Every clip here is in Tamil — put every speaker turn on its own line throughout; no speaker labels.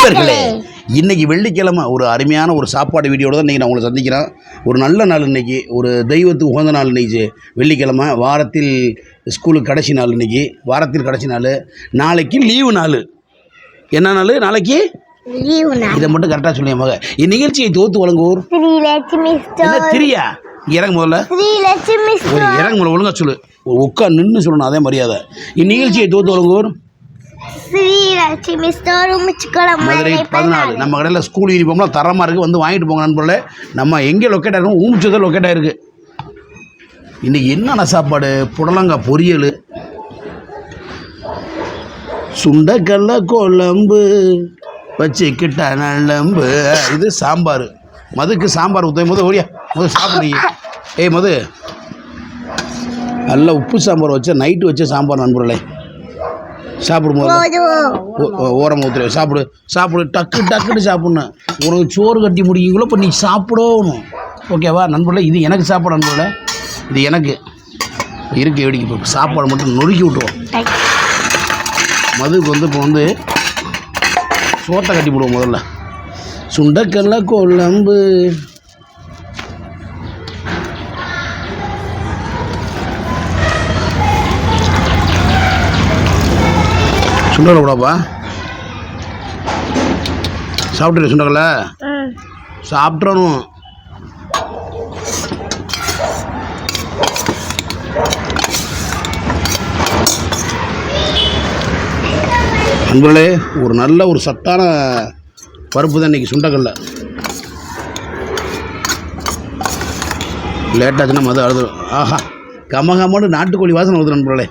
நண்பர்களே, இன்னைக்கு வெள்ளிக்கிழமை ஒரு அருமையான ஒரு சாப்பாடு வீடியோட தான் இன்றைக்கி நான் உங்களை சந்திக்கிறேன். ஒரு நல்ல நாள் இன்றைக்கி, ஒரு தெய்வத்துக்கு உகந்த நாள் இன்றைக்கி வெள்ளிக்கிழமை. வாரத்தில் ஸ்கூலுக்கு கடைசி நாள் இன்றைக்கி, வாரத்தில் கடைசி நாள். நாளைக்கு லீவு நாள். என்ன நாள் நாளைக்கு? இதை மட்டும் கரெக்டாக சொல்லிய மக. இந்நிகழ்ச்சியை தொகுத்து வழங்குவோர் திரியா இறங்க முதல்ல ஒரு இறங்க முதல்ல ஒழுங்கா சொல்லு. உட்கா நின்று சொல்லணும், அதே மரியாதை. இந்நிகழ்ச்சியை தொகுத்து வழங்குவோர் மதுரை 14. நம்ம கடையில் ஸ்கூல் யூனிஃபார்ம்லாம் தரமாக இருக்குது, வந்து வாங்கிட்டு போங்க நண்பர்களே. நம்ம எங்கே லொக்கேட் ஆகிருக்கோம்? ஊமிச்சதில் லொக்கேட் ஆகிருக்கு. இன்றைக்கி என்னென்ன சாப்பாடு? புடலங்காய் பொரியல், சுண்டக்கல்ல குழம்பு வச்சுக்கிட்ட நம்பு, இது சாம்பார். மதுக்கு சாம்பார் ஊற்றும் போது ஓடியா மது சாப்பிடுறீங்க. ஏய் மது, நல்லா உப்பு சாம்பார் வச்ச நைட்டு வச்ச சாம்பார் நண்பர்களே. சாப்பிடும்போது ஓரமாக ஊற்றுறேன். சாப்பிடு சாப்பிடு, டக்கு டக்குன்னு சாப்பிட்ணும். உனக்கு சோறு கட்டி முடியுங்களோ இப்போ நீ சாப்பிடணும், ஓகேவா நண்பர்களே? இது எனக்கு சாப்பாடு நண்பர்களே, இது எனக்கு இருக்கு. வெடிக்கு இப்போ சாப்பாடு மட்டும் நொறுக்கி விட்டுருவோம். மதுக்கு வந்து இப்போ வந்து சோத்தை கட்டி விடுவோம். முதல்ல சுண்டக்கல்ல குழம்பு, சுண்டக்கல்ல கூடப்பா சாப்பிட்டு. சுண்டக்கல்ல சாப்பிட்றணும். நண்பர்களே, ஒரு நல்ல ஒரு சத்தான பருப்பு தான் இன்றைக்கி சுண்டக்கல்ல. லேட்டாச்சுன்னா மது அழுது. ஆஹா, கமகமான்னு நாட்டுக்கோழி வாசனை வருது நண்பர்களே.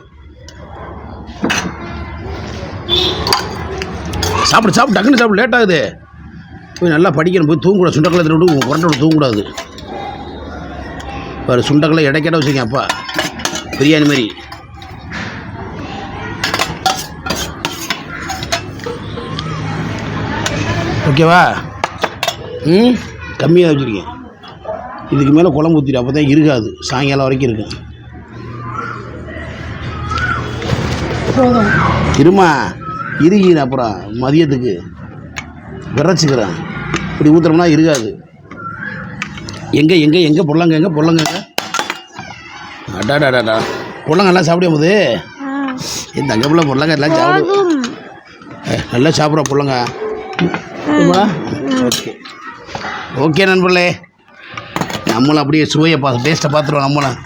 சாப்பிடு சாப்பிடு, டக்குன்னு சாப்பிடு, லேட் ஆகுது. போய் நல்லா படிக்கணும், போய் தூங்கக்கூடாது. சுண்டக்கல்லை விட்டு உரண்டோட தூங்கக்கூடாது. ஒரு சுண்டக்கல்லை இடைக்கேட்ட வச்சுக்கேன் அப்பா, பிரியாணி மாதிரி. ஓகேவா? கம்மியாக வச்சுருக்கேன். இதுக்கு மேலே குழம்பு ஊற்றிடு, அப்போ தான் இருக்காது, சாயங்காலம் வரைக்கும் இருக்கு. இருமா இருக்கிற, அப்புறம் மதியத்துக்கு விரைச்சிக்கிறேன். இப்படி ஊற்றுறோம்னா இருக்காது. எங்கே எங்கே எங்கே பொருளாங்க, எங்கே பொருளாங்க, அடாடாடாடா பொருளாங்கெல்லாம் சாப்பிடும் போது இந்த அங்கே பிள்ளை பொருளாங்க எல்லாம் சாப்பிடும். நல்லா சாப்பிட்ற பொருளாங்க. ஓகே ஓகே நண்பர்களே, நம்மளும் அப்படியே சுவையை டேஸ்ட்டை பார்த்துருவோம். நம்மளும்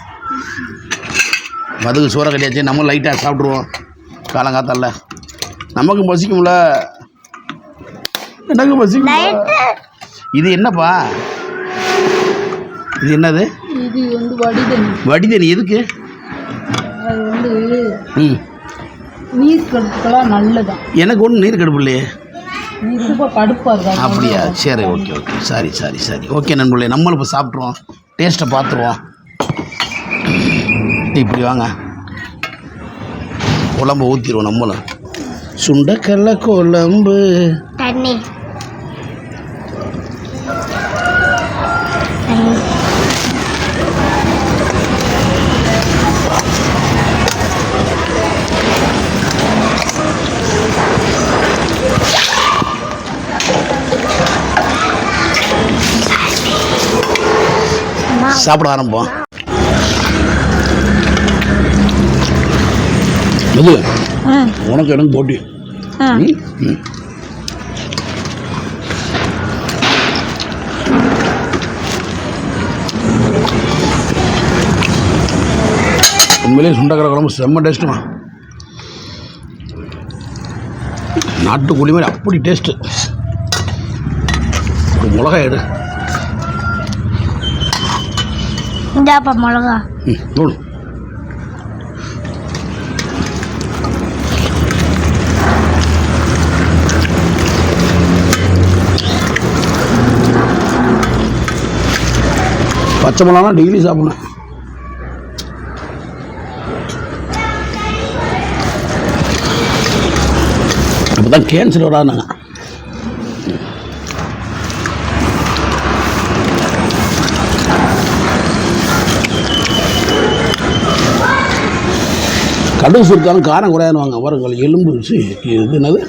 மதுக்கு சோறை கட்டியாச்சு, நம்மளும் லைட்டாக சாப்பிட்ருவோம். காலங்காத்தால நமக்கு பசிக்கும்ல, எனக்கு பசிக்கும். இது என்னப்பா? இது என்னது?
இது வந்து வடிதண்ணி.
வடிதண்ணி எதுக்கு?
அது வந்து நீர் கடுப்புக்கெல்லாம் நல்லதான்.
எனக்கு ஒன்றும் நீர் கடுப்பு இல்லையே.
ரொம்ப கடுப்பாக இருக்கா?
அப்படியா? சரி ஓகே ஓகே, சரி சரி சரி ஓகே நண்பர்களே, நம்மளும் இப்போ சாப்பிட்ருவோம், டேஸ்ட்டை பார்த்துருவோம். இப்படி வாங்க, குழம்பு ஊற்றிடுவோம். நம்மளும் சுண்டக்கல்ல குழம்பு
தண்ணி
சாப்பிட ஆரம்பிப்போம். இது உனக்கு எனக்கு போட்டி. உண்மையிலே சுண்டக்கரை குழம்பு செம்ம டேஸ்ட்டுமா. நாட்டுக்கோழி மாதிரி அப்படி டேஸ்ட்டு. ஒரு மிளகாய் எடு.
இந்தாப்பா மிளகா.
தூள். பச்சை மிளகானா டெய்லி சாப்பிடணும். அப்போ தான் கேன்சர் வராதுங்க. கடுகு சுருத்தாலும் காரம் குறையானுவாங்க. பாருங்கள், எலும்பு இது என்னது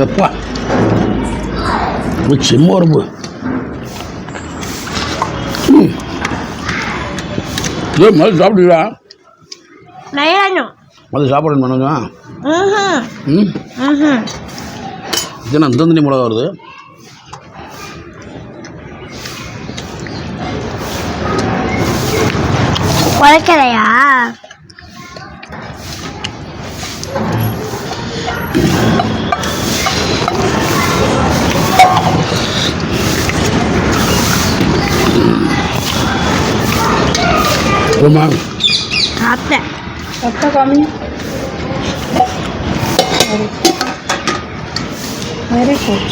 எப்பா செம்ம உரம்பு. ஏன் மது சாப்பிடுவா? மது சாப்பாடு பண்ணுவா? இது நான் தந்தனி மிளகா வருது.
உழைக்கலையா? சாப்பிட்டேன்.
கரெக்டாக காமி. Very good.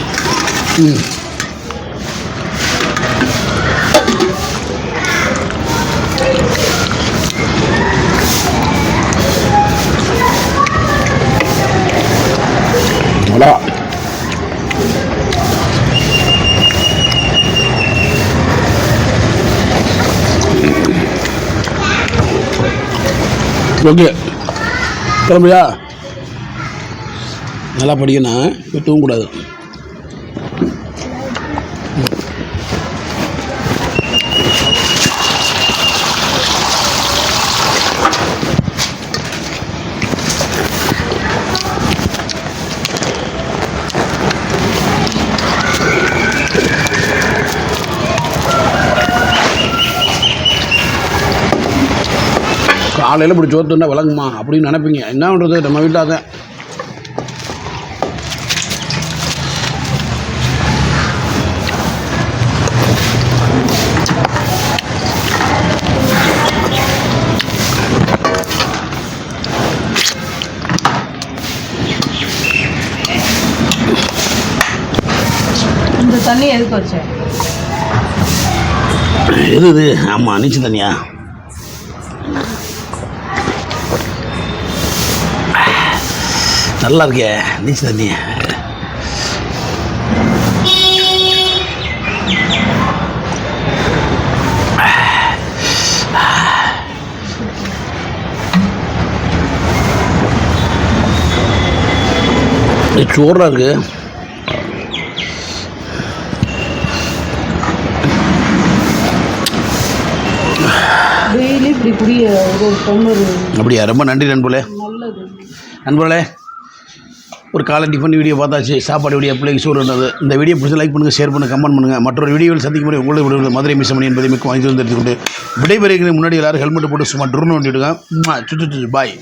நல்லா ஓகே. கிளம்பியா? நல்லா படிக்கணும், இப்போ தூங்கக்கூடாது. காலையில் இப்படி சோத்துனா விளங்குமா அப்படின்னு நினைப்பீங்க. என்ன பண்ணுறது, நம்ம வீட்டில் அதான்.
இந்த தண்ணி எதுக்கு வச்ச?
எது இது? ஆமாம், நீச்சல் தண்ணியா? நல்லா இருக்கே நீச்சல் தண்ணி. சோறா இருக்கு.
டெய்லி இப்படி குடிய ஒரு டம்ளர்.
அப்படியா? ரொம்ப நன்றி நண்பர்களே.
நல்லது
நண்பர்களே, ஒரு காலை டிஃபன் வீடியோ பார்த்தாச்சு. சாப்பாடு வீடியோ பிள்ளைக்கு சோறு இருந்தது. இந்த வீடியோ பிடிச்சி லைக் பண்ணுங்கள், ஷேர் பண்ணுங்கள், கமெண்ட் பண்ணுங்கள். மற்றொரு வீடியோவில் சந்திக்கும் முறை உங்களை விடுவது மதுரை மிசமணி என்பதை மிக்க வாங்கி வந்து எடுத்துக்கொண்டு விடைபெறுகிறேன். முன்னாடி எல்லாரும் ஹெல்மெட் போட்டு சும்மா ட்ரோன் வண்டிவிடுங்க. பாய்.